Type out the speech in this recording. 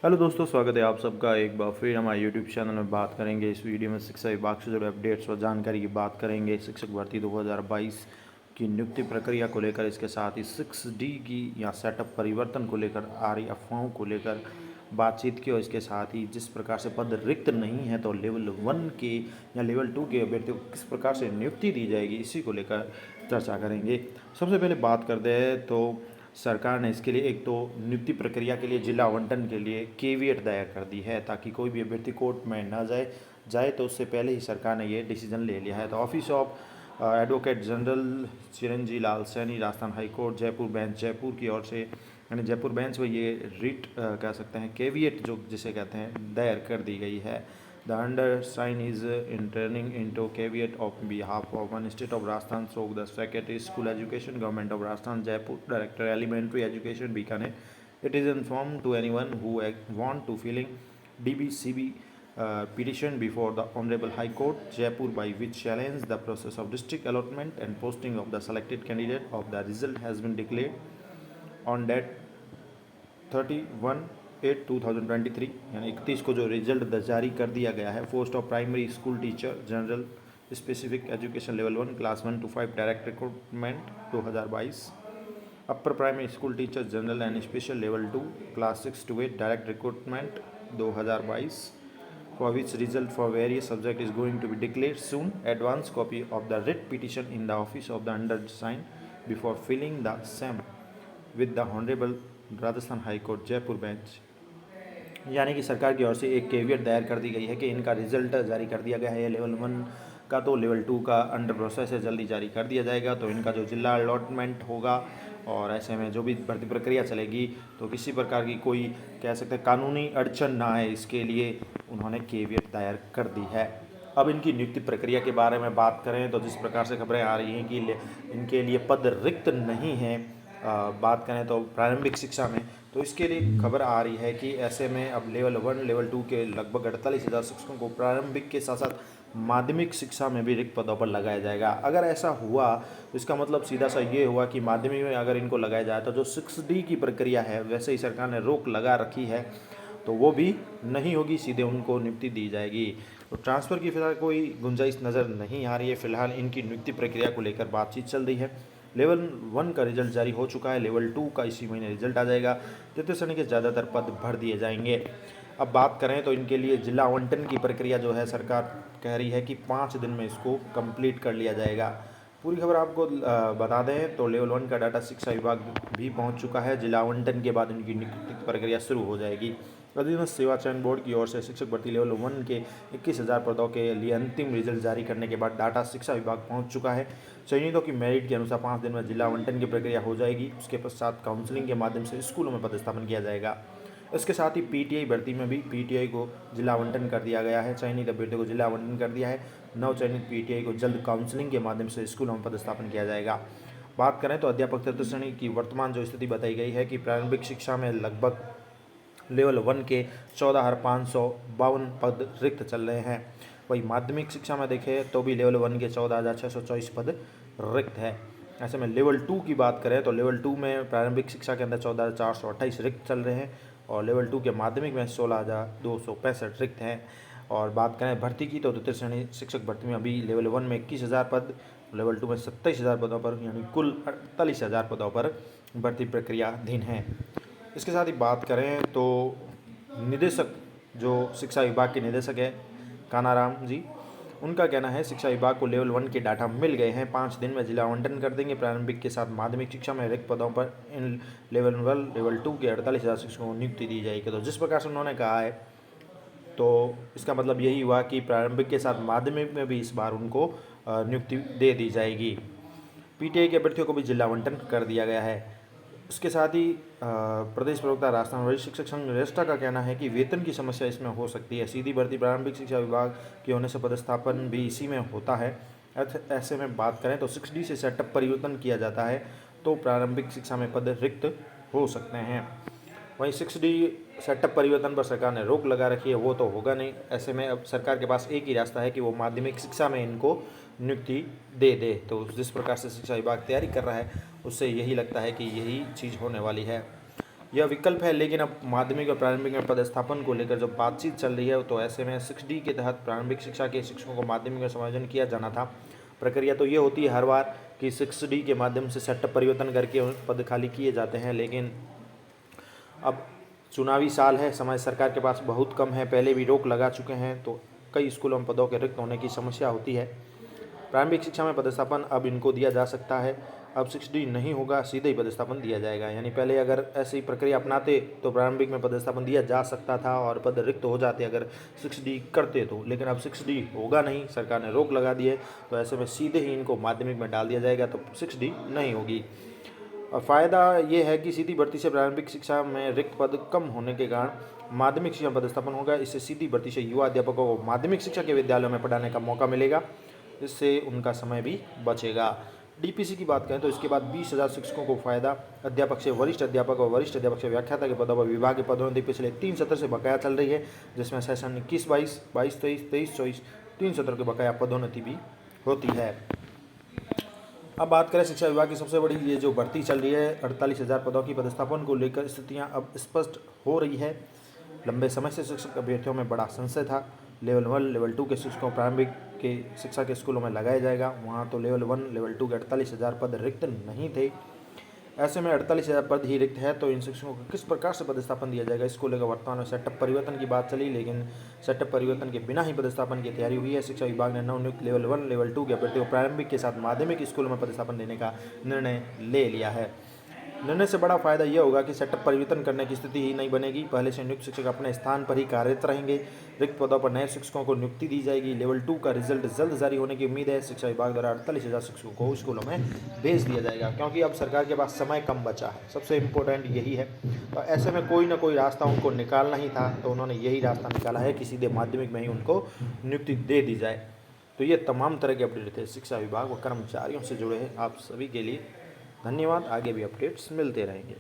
Hello दोस्तों, स्वागत है आप सबका एक बार फिर हमारे यूट्यूब चैनल में। बात करेंगे इस वीडियो में शिक्षा विभाग से जुड़े अपडेट्स और जानकारी की बात करेंगे। शिक्षक भर्ती 2022 की नियुक्ति प्रक्रिया को लेकर, इसके साथ ही 6D की या सेटअप परिवर्तन को लेकर आ रही अफवाहों को लेकर बातचीत की, और इसके साथ ही जिस प्रकार से पद रिक्त नहीं है तो लेवल 1 के या लेवल 2 के अभ्यर्थियों को किस प्रकार से नियुक्ति दी जाएगी, इसी को लेकर चर्चा करेंगे। सबसे पहले बात करते हैं तो सरकार ने इसके लिए एक तो नियुक्ति प्रक्रिया के लिए जिला आवंटन के लिए केवीएट दायर कर दी है, ताकि कोई भी अभ्यर्थी कोर्ट में ना जाए तो उससे पहले ही सरकार ने ये डिसीजन ले लिया है। तो office of advocate general Chiranji Lal Saini, Rajasthan high court Jaipur bench Jaipur की ओर से, यानी जयपुर बेंच में ये रिट कह सकते हैं, केवीएट जो जिसे कहते हैं, दायर कर दी गई है। The undersigned is entering into caveat on behalf of one state of Rajasthan through the Secretary School Education, Government of Rajasthan, Jaipur, Director Elementary Education, Bikaner. It is informed to anyone who want to filing DBCB petition before the Honorable High Court, Jaipur, by which challenge the process of district allotment and posting of the selected candidate of the result has been declared on that 31/8/2023, यानी 31 को जो result जारी कर दिया गया है। Post of primary school teacher general specific education level 1 class 1 to 5 direct recruitment 2022, upper primary school teacher general and special level 2 class 6 to 8 direct recruitment 2022, for which result for various subject is going to be declared soon. Advance copy of the writ petition in the office of the undersigned before filling the same with the Honorable Rajasthan high court Jaipur bench. यानी कि सरकार की ओर से एक caveat दायर कर दी गई है कि इनका रिजल्ट जारी कर दिया गया है लेवल 1 का, तो लेवल 2 का अंडर प्रोसेस है, जल्दी जारी कर दिया जाएगा। तो इनका जो जिला अलॉटमेंट होगा और ऐसे में जो भी भर्ती प्रक्रिया चलेगी, तो किसी प्रकार की कोई कह सकते हैं कानूनी अड़चन ना आए, इसके लिए उन्होंने केवियट दायर कर दी है। अब इनकी नियुक्ति प्रक्रिया के बारे में बात करें तो जिस प्रकार से खबरें आ रही हैं कि इनके लिए पद रिक्त नहीं है, बात करें तो प्रारंभिक शिक्षा में, तो इसके लिए खबर आ रही है कि ऐसे में अब लेवल 1 लेवल 2 के लगभग 48,000 शिक्षकों को प्रारंभिक के साथ साथ माध्यमिक शिक्षा में भी रिक्त पदों पर लगाया जाएगा। अगर ऐसा हुआ तो इसका मतलब सीधा सा ये हुआ कि माध्यमिक में अगर इनको लगाया जाए तो जो 6D की प्रक्रिया है, वैसे ही सरकार ने रोक लगा रखी है, तो वो भी नहीं होगी, सीधे उनको नियुक्ति दी जाएगी। तो ट्रांसफ़र की फिलहाल कोई गुंजाइश नज़र नहीं आ रही है। फिलहाल इनकी नियुक्ति प्रक्रिया को लेकर बातचीत चल रही है। लेवल 1 का रिजल्ट जारी हो चुका है, लेवल 2 का इसी महीने रिजल्ट आ जाएगा। तृतीय श्रेणी के ज़्यादातर पद भर दिए जाएंगे। अब बात करें तो इनके लिए जिला आवंटन की प्रक्रिया जो है, सरकार कह रही है कि 5 दिन में इसको कंप्लीट कर लिया जाएगा। पूरी खबर आपको बता दें तो लेवल 1 का डाटा शिक्षा विभाग भी पहुंच चुका है। जिला आवंटन के बाद इनकी नियुक्ति प्रक्रिया शुरू हो जाएगी। अधीनस्थ सेवा चयन बोर्ड की ओर से शिक्षक भर्ती लेवल 1 के 21,000 पदों के लिए अंतिम रिजल्ट जारी करने के बाद डाटा शिक्षा विभाग पहुंच चुका है। चयनितों की मेरिट के अनुसार 5 दिन में जिला आवंटन की प्रक्रिया हो जाएगी। उसके पश्चात काउंसलिंग के माध्यम से स्कूलों में पदस्थापन किया जाएगा। इसके साथ ही पीटीआई भर्ती में भी पीटीआई को जिला आवंटन कर दिया गया है। चयनित अभ्यर्थियों को जिला आवंटन कर दिया है। नव चयनित पीटीआई को जल्द काउंसलिंग के माध्यम से स्कूलों में पदस्थापन किया जाएगा। बात करें तो अध्यापक तृतीय श्रेणी की वर्तमान जो स्थिति बताई गई है कि प्रारंभिक शिक्षा में लगभग लेवल 1 के 14,552 पद रिक्त चल रहे हैं। वही माध्यमिक शिक्षा में देखें तो भी लेवल 1 के 14,624 पद रिक्त है। ऐसे में लेवल 2 की बात करें तो लेवल 2 में प्रारंभिक शिक्षा के अंदर 14,428 रिक्त चल रहे हैं, और लेवल 2 के माध्यमिक में 16,265 रिक्त हैं। और बात करें भर्ती की तो तृतीय श्रेणी शिक्षक भर्ती में अभी लेवल 1 में 21,000 पद, लेवल 2 में 27,000 पदों पर, यानी कुल 48,000 पदों पर भर्ती प्रक्रियाधीन है। इसके साथ ही बात करें तो निदेशक जो शिक्षा विभाग के निदेशक है कानाराम जी, उनका कहना है शिक्षा विभाग को लेवल 1 के डाटा मिल गए हैं, 5 दिन में जिला आवंटन कर देंगे। प्रारंभिक के साथ माध्यमिक शिक्षा में रिक्त पदों पर इन लेवल 1 लेवल 2 के 48,000 शिक्षकों को नियुक्ति दी जाएगी। तो जिस प्रकार से उन्होंने कहा है, तो इसका मतलब यही हुआ कि प्रारंभिक के साथ माध्यमिक में भी इस बार उनको नियुक्ति दे दी जाएगी। पीटीआई के अभ्यर्थियों को भी जिला आवंटन कर दिया गया है। इसके साथ ही प्रदेश प्रवक्ता राजस्थान वरिष्ठ शिक्षक संघ रेस्टा का कहना है कि वेतन की समस्या इसमें हो सकती है। सीधी भर्ती प्रारंभिक शिक्षा विभाग के होने से पदस्थापन भी इसी में होता है। ऐसे में बात करें तो 6D से सेटअप परिवर्तन किया जाता है तो प्रारंभिक शिक्षा में पद रिक्त हो सकते हैं। वहीं 6D सेटअप परिवर्तन पर सरकार ने रोक लगा रखी है, वो तो होगा नहीं। ऐसे में अब सरकार के पास एक ही रास्ता है कि वो माध्यमिक शिक्षा में इनको नियुक्ति दे दे। तो जिस प्रकार से शिक्षा विभाग तैयारी कर रहा है, उससे यही लगता है कि यही चीज़ होने वाली है। यह विकल्प है, लेकिन अब माध्यमिक और प्रारंभिक में पदस्थापन को लेकर जब बातचीत चल रही है तो ऐसे में 6D के तहत प्रारंभिक शिक्षा के शिक्षकों को माध्यमिक में समायोजन किया जाना था। प्रक्रिया तो ये होती है हर बार कि 6D के माध्यम से सेटअप परिवर्तन करके पद खाली किए जाते हैं, लेकिन अब चुनावी साल है, समय सरकार के पास बहुत कम है, पहले भी रोक लगा चुके हैं, तो कई स्कूलों में पदों के रिक्त होने की समस्या होती है। प्रारंभिक शिक्षा में पदस्थापन अब इनको दिया जा सकता है। अब 6D नहीं होगा, सीधे ही पदस्थापन दिया जाएगा। यानी पहले अगर ऐसी प्रक्रिया अपनाते तो प्रारंभिक में पदस्थापन दिया जा सकता था और पद रिक्त हो जाते अगर 6D करते तो, लेकिन अब 6D होगा नहीं, सरकार ने रोक लगा दी है, तो ऐसे में सीधे ही इनको माध्यमिक में डाल दिया जाएगा, तो 6D नहीं होगी। और फ़ायदा ये है कि सीधी भर्ती से प्रारंभिक शिक्षा में रिक्त पद कम होने के कारण माध्यमिक शिक्षा में पदस्थापन होगा। इससे सीधी भर्ती से युवा अध्यापकों को माध्यमिक शिक्षा के विद्यालयों में पढ़ाने का मौका मिलेगा, इससे उनका समय भी बचेगा। डीपीसी की बात करें तो इसके बाद 20,000 शिक्षकों को फायदा। अध्यापक से वरिष्ठ अध्यापक और वरिष्ठ अध्यापक से व्याख्याता के पदों पर विभाग की पदोन्नति पिछले 3 सत्र से बकाया चल रही है, जिसमें सेशन 21-22, 22-23, 23-24 3 सत्रों के बकाया पदोन्नति भी होती है। अब बात करें शिक्षा विभाग की सबसे बड़ी ये जो भर्ती चल रही है 48,000 पदों की पदस्थापन को लेकर स्थितियां अब स्पष्ट हो रही है। लंबे समय से शिक्षक अभ्यर्थियों में बड़ा संशय था। लेवल 1, लेवल 2 के शिक्षकों प्रारंभिक के शिक्षा के स्कूलों में लगाया जाएगा, वहाँ तो लेवल 1, लेवल 2 के 48,000 पद रिक्त नहीं थे। ऐसे में 48,000 पद ही रिक्त है, तो इन शिक्षकों को किस प्रकार से पदस्थापन दिया जाएगा, इसको लेकर वर्तमान में सेटअप परिवर्तन की बात चली, लेकिन सेटअप परिवर्तन के बिना ही पदस्थापन की तैयारी हुई है। शिक्षा विभाग ने नवनियुक्त लेवल 1, लेवल 2 के अभ्यर्थियों को प्रारंभिक के साथ माध्यमिक स्कूलों में पदस्थापन देने का निर्णय ले लिया है। निर्णय से बड़ा फायदा यह होगा कि सेटअप परिवर्तन करने की स्थिति ही नहीं बनेगी। पहले से नियुक्त शिक्षक अपने स्थान पर ही कार्यरत रहेंगे। रिक्त पदों पर नए शिक्षकों को नियुक्ति दी जाएगी। लेवल 2 का रिजल्ट जल्द जारी होने की उम्मीद है। शिक्षा विभाग द्वारा 48,000 शिक्षकों को स्कूलों में भेज दिया जाएगा, क्योंकि अब सरकार के पास समय कम बचा है। सबसे इम्पोर्टेंट यही है। तो ऐसे में कोई ना कोई रास्ता उनको निकालना ही था, तो उन्होंने यही रास्ता निकाला है कि सीधे माध्यमिक में ही उनको नियुक्ति दे दी जाए। तो ये तमाम तरह के अपडेट थे शिक्षा विभाग व कर्मचारियों से जुड़े हैं आप सभी के लिए। धन्यवाद। आगे भी अपडेट्स मिलते रहेंगे।